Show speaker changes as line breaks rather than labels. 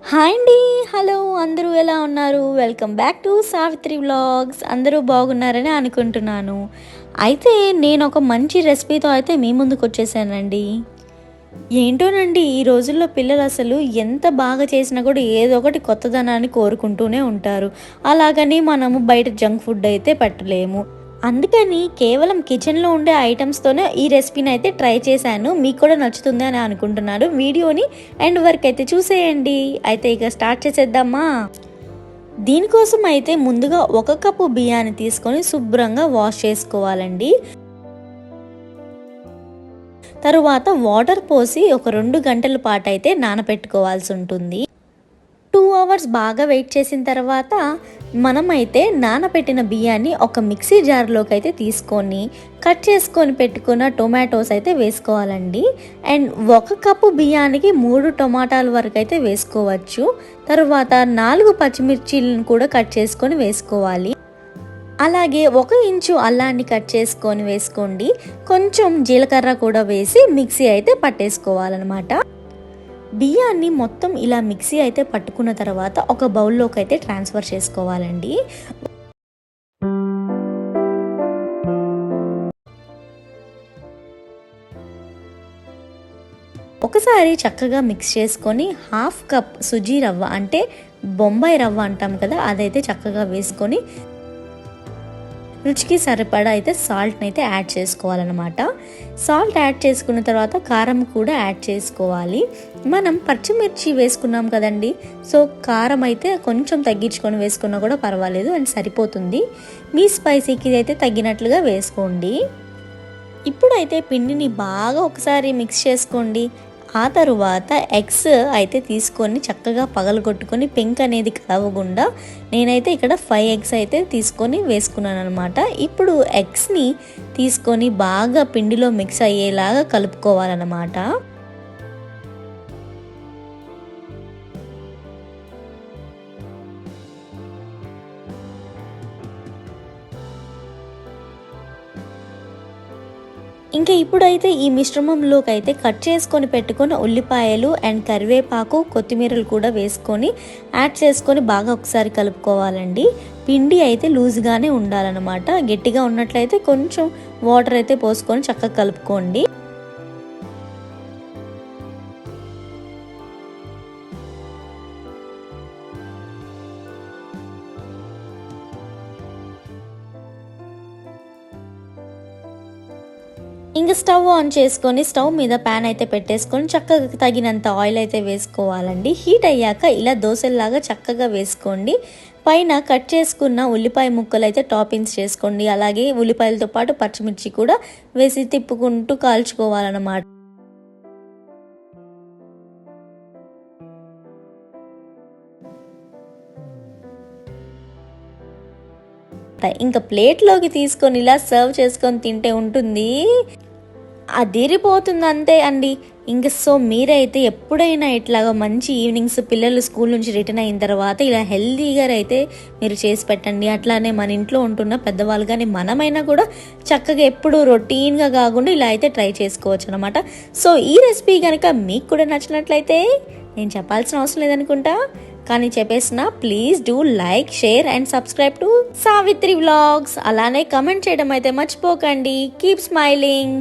Hi అండి. Hello, అందరూ ఎలా ఉన్నారు? Welcome back to Savitri vlogs. అందరూ బాగున్నారని అనుకుంటున్నాను. అయితే నేను ఒక మంచి రెసిపీతో అయితే మీ ముందుకు వచ్చేసానండి. ఏంటోనండి, ఈ రోజుల్లో పిల్లలు అసలు ఎంత బాగా చేసినా కూడా ఏదో ఒకటి కొత్తదనాన్ని కోరుకుంటూనే ఉంటారు. అలాగని మనము బయట జంక్ ఫుడ్ అయితే పెట్టలేము. అందుకని కేవలం కిచెన్లో ఉండే ఐటమ్స్తోనే ఈ రెసిపీని అయితే ట్రై చేశాను. మీకు కూడా నచ్చుతుంది అని అనుకుంటున్నాను. వీడియోని ఎండ్ వరకు అయితే చూసేయండి. అయితే ఇక స్టార్ట్ చేసేద్దామా? దీనికోసం అయితే ముందుగా 1 కప్పు బియ్యాన్ని తీసుకొని శుభ్రంగా వాష్ చేసుకోవాలండి. తరువాత వాటర్ పోసి ఒక 2 గంటల పాటు అయితే నానబెట్టుకోవాల్సి ఉంటుంది. 2 అవర్స్ బాగా వెయిట్ చేసిన తర్వాత మనమైతే నానబెట్టిన బియ్యాన్ని ఒక మిక్సీ జార్లోకి అయితే తీసుకొని కట్ చేసుకొని పెట్టుకున్న టొమాటోస్ అయితే వేసుకోవాలండి. అండ్ 1 కప్పు బియ్యానికి 3 టొమాటాల వరకు అయితే వేసుకోవచ్చు. తర్వాత 4 పచ్చిమిర్చీలను కూడా కట్ చేసుకొని వేసుకోవాలి. అలాగే 1 ఇంచు అల్లాన్ని కట్ చేసుకొని వేసుకోండి. కొంచెం జీలకర్ర కూడా వేసి మిక్సీ అయితే పట్టేసుకోవాలన్నమాట. బియ్యాన్ని మొత్తం ఇలా మిక్సీ అయితే పట్టుకున్న తర్వాత ఒక బౌల్లోకి అయితే ట్రాన్స్ఫర్ చేసుకోవాలండి. ఒకసారి చక్కగా మిక్స్ చేసుకొని 1/2 కప్ సుజీ రవ్వ అంటే బొంబాయి రవ్వ అంటాం కదా, అదైతే చక్కగా వేసుకొని రుచికి సరిపడా అయితే సాల్ట్ని అయితే యాడ్ చేసుకోవాలన్నమాట. సాల్ట్ యాడ్ చేసుకున్న తర్వాత కారం కూడా యాడ్ చేసుకోవాలి. మనం పచ్చిమిర్చి వేసుకున్నాం కదండి, సో కారం అయితే కొంచెం తగ్గించుకొని వేసుకున్నా కూడా పర్వాలేదు అండ్ సరిపోతుంది. మీ స్పైసీకి అయితే తగ్గినట్లుగా వేసుకోండి. ఇప్పుడైతే పిండిని బాగా ఒకసారి మిక్స్ చేసుకోండి. ఆ తరువాత ఎగ్స్ అయితే తీసుకొని చక్కగా పగలగొట్టుకొని పెంక్ అనేది కలవకుండా నేనైతే ఇక్కడ 5 ఎగ్స్ అయితే తీసుకొని వేసుకున్నాను అనమాట. ఇప్పుడు ఎగ్స్ని తీసుకొని బాగా పిండిలో మిక్స్ అయ్యేలాగా కలుపుకోవాలన్నమాట. ఇంకా ఇప్పుడైతే ఈ మిశ్రమంలోకి అయితే కట్ చేసుకొని పెట్టుకున్న ఉల్లిపాయలు అండ్ కరివేపాకు, కొత్తిమీరలు కూడా వేసుకొని యాడ్ చేసుకొని బాగా ఒకసారి కలుపుకోవాలండి. పిండి అయితే లూజ్గానే ఉండాలన్నమాట. గట్టిగా ఉన్నట్లయితే కొంచెం వాటర్ అయితే పోసుకొని చక్కగా కలుపుకోండి. ఇంకా స్టవ్ ఆన్ చేసుకొని స్టవ్ మీద ప్యాన్ అయితే పెట్టేసుకొని చక్కగా తగినంత ఆయిల్ అయితే వేసుకోవాలండి. హీట్ అయ్యాక ఇలా దోశల్లాగా చక్కగా వేసుకోండి. పైన కట్ చేసుకున్న ఉల్లిపాయ ముక్కలు అయితే టాపింగ్స్ చేసుకోండి. అలాగే ఉల్లిపాయలతో పాటు పచ్చిమిర్చి కూడా వేసి తిప్పుకుంటూ కాల్చుకోవాలన్నమాట. ఇంకా ప్లేట్లోకి తీసుకొని ఇలా సర్వ్ చేసుకొని తింటే ఉంటుంది, అదిరిపోతుంది అంతే అండి. ఇంకా సో మీరైతే ఎప్పుడైనా ఇట్లాగా మంచి ఈవినింగ్స్ పిల్లలు స్కూల్ నుంచి రిటర్న్ అయిన తర్వాత ఇలా హెల్తీగా అయితే మీరు చేసి పెట్టండి. అట్లానే మన ఇంట్లో ఉంటున్న పెద్దవాళ్ళు కానీ మనమైనా కూడా చక్కగా ఎప్పుడు రొటీన్గా కాకుండా ఇలా అయితే ట్రై చేసుకోవచ్చు అనమాట. సో ఈ రెసిపీ కనుక మీకు కూడా నచ్చినట్లయితే నేను చెప్పాల్సిన అవసరం లేదనుకుంటా, కానీ చెప్పేసిన please do like, share and subscribe to Savitri vlogs. అలానే కమెంట్ చేయడం అయితే మర్చిపోకండి. Keep smiling.